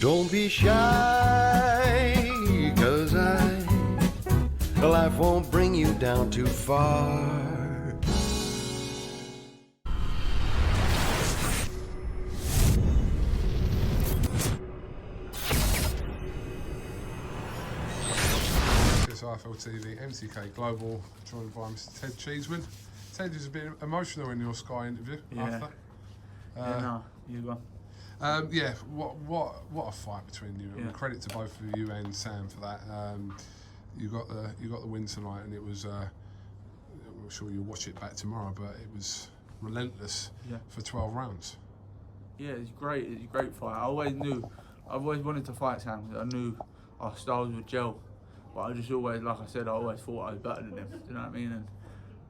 Don't be shy, 'cause life won't bring you down too far. IFL TV, MCK Global, joined by Mr. Ted Cheeseman. Ted was a bit emotional in your Sky interview after. You go. What a fight between you. And credit to both of you and Sam for that. You got the win tonight, and it was. I'm sure you'll watch it back tomorrow, but it was relentless for 12 rounds. Yeah, it's great. It's a great fight. I've always wanted to fight Sam. I knew our styles would gel. But I just always, like I said, I always thought I was better than him. Do you know what I mean? And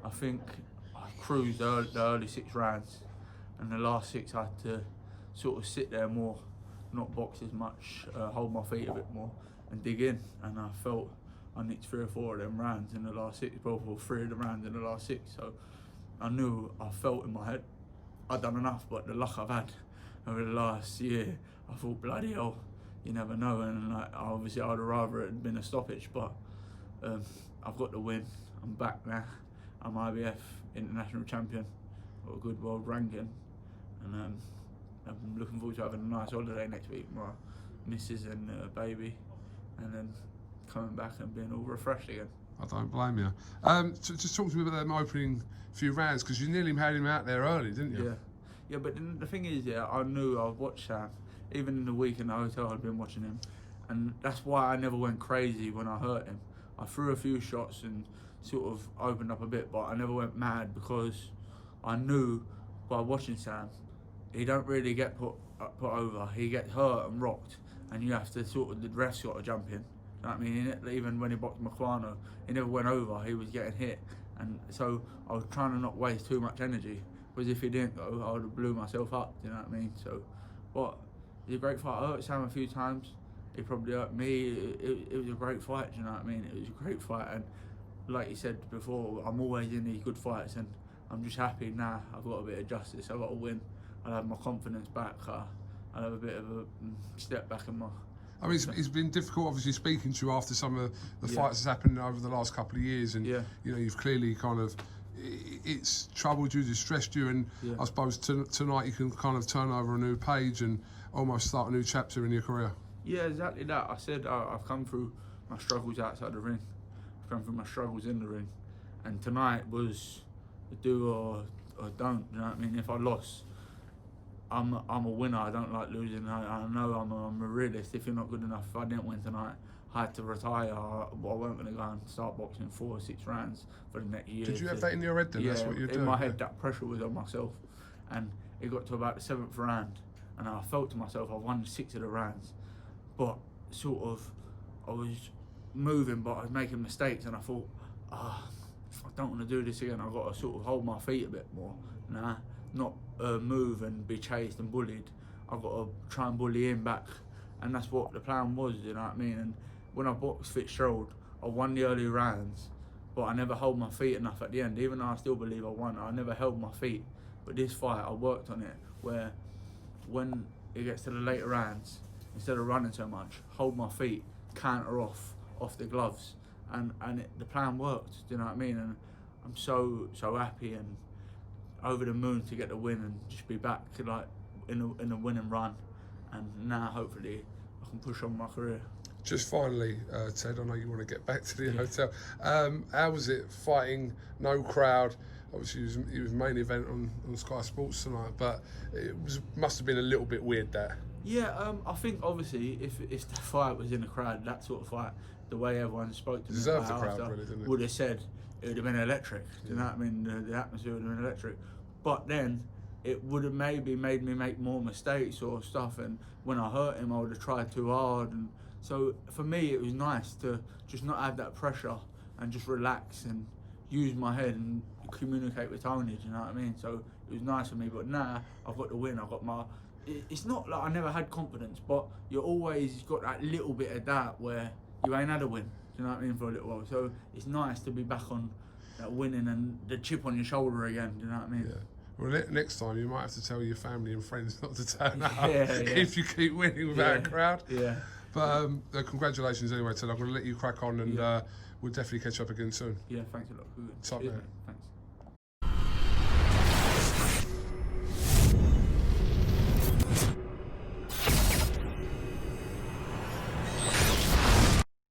I think I cruised the early 6 rounds, and the last 6 I had to sort of sit there more, not box as much, hold my feet a bit more, and dig in. And I felt I nicked 3 or 4 of them rounds in the last 6, or 3 of the rounds in the last 6. So I knew, I felt in my head I'd done enough. But the luck I've had over the last year, I thought, bloody hell. You never know, and obviously I'd rather it had been a stoppage, but I've got the win. I'm back now. I'm IBF international champion, got a good world ranking, and I'm looking forward to having a nice holiday next week, my missus and baby, and then coming back and being all refreshed again. I don't blame you. So just talk to me about them opening few rounds, because you nearly had him out there early, didn't you? Yeah. But the thing is, I knew I'd watched Sam. Even in the week in the hotel, I'd been watching him, and that's why I never went crazy when I hurt him. I threw a few shots and sort of opened up a bit, but I never went mad, because I knew by watching Sam, he don't really get put over. He gets hurt and rocked, and you have to the ref's got to jump in. You know what I mean? Even when he boxed Maquano, he never went over. He was getting hit, and so I was trying to not waste too much energy. Because if he didn't go, I would have blew myself up. You know what I mean? So, but. It was a great fight. I hurt Sam a few times. He probably hurt me. It was a great fight, do you know what I mean? It was a great fight, and like you said before, I'm always in these good fights, and I'm just happy now I've got a bit of justice. I've got a win. I'll have my confidence back. I'll have a bit of a step back in my... I mean, it's been difficult, obviously, speaking to you after some of the fights that's happened over the last couple of years, and you know, you've clearly kind of... It's troubled you, distressed you, and I suppose tonight you can kind of turn over a new page and almost start a new chapter in your career. Yeah, exactly that. I said I've come through my struggles outside the ring. I've come through my struggles in the ring. And tonight was a do or don't, you know what I mean? If I lost, I'm a winner. I don't like losing. I know I'm a realist. If you're not good enough, if I didn't win tonight, I had to retire. I weren't going to go and start boxing 4 or 6 rounds for the next year. Did you have that in your head then? Yeah, that's what you're doing? In my head, that pressure was on myself. And it got to about the 7th round, and I felt to myself, I won 6 of the rounds. But sort of, I was moving, but I was making mistakes, and I thought, I don't want to do this again. I've got to sort of hold my feet a bit more. Not move and be chased and bullied. I've got to try and bully him back. And that's what the plan was, you know what I mean? And when I boxed Fitzgerald, I won the early rounds, but I never held my feet enough at the end. Even though I still believe I won, I never held my feet. But this fight, I worked on it, where when it gets to the later rounds, instead of running so much, hold my feet, counter off the gloves, and the plan worked. Do you know what I mean? And I'm so happy and over the moon to get the win and just be back like in a winning run. And now hopefully I can push on my career. Just finally, Ted, I know you want to get back to the hotel. How was it fighting? No crowd. Obviously, it was main event on Sky Sports tonight, but must have been a little bit weird that. Yeah, I think obviously if the fight was in a crowd, that sort of fight, the way everyone spoke to me deserved the crowd, really, didn't it? Would have said it would have been electric. Do you know what I mean? The atmosphere would have been electric. But then it would have maybe made me make more mistakes or stuff, and when I hurt him, I would have tried too hard. And so for me, it was nice to just not have that pressure and just relax and use my head and communicate with Tony. Do you know what I mean? So it was nice for me. But now I've got the win. I've got my. It's not like I never had confidence, but you're always got that little bit of doubt where you ain't had a win. Do you know what I mean? For a little while. So it's nice to be back on that winning and the chip on your shoulder again. Do you know what I mean? Yeah. Well, next time you might have to tell your family and friends not to turn up Yeah. if you keep winning without a crowd. Yeah. But congratulations anyway, Ted. I'm going to let you crack on, and we'll definitely catch up again soon. Yeah, thanks a lot. Top Cheers, man. mate. Thanks.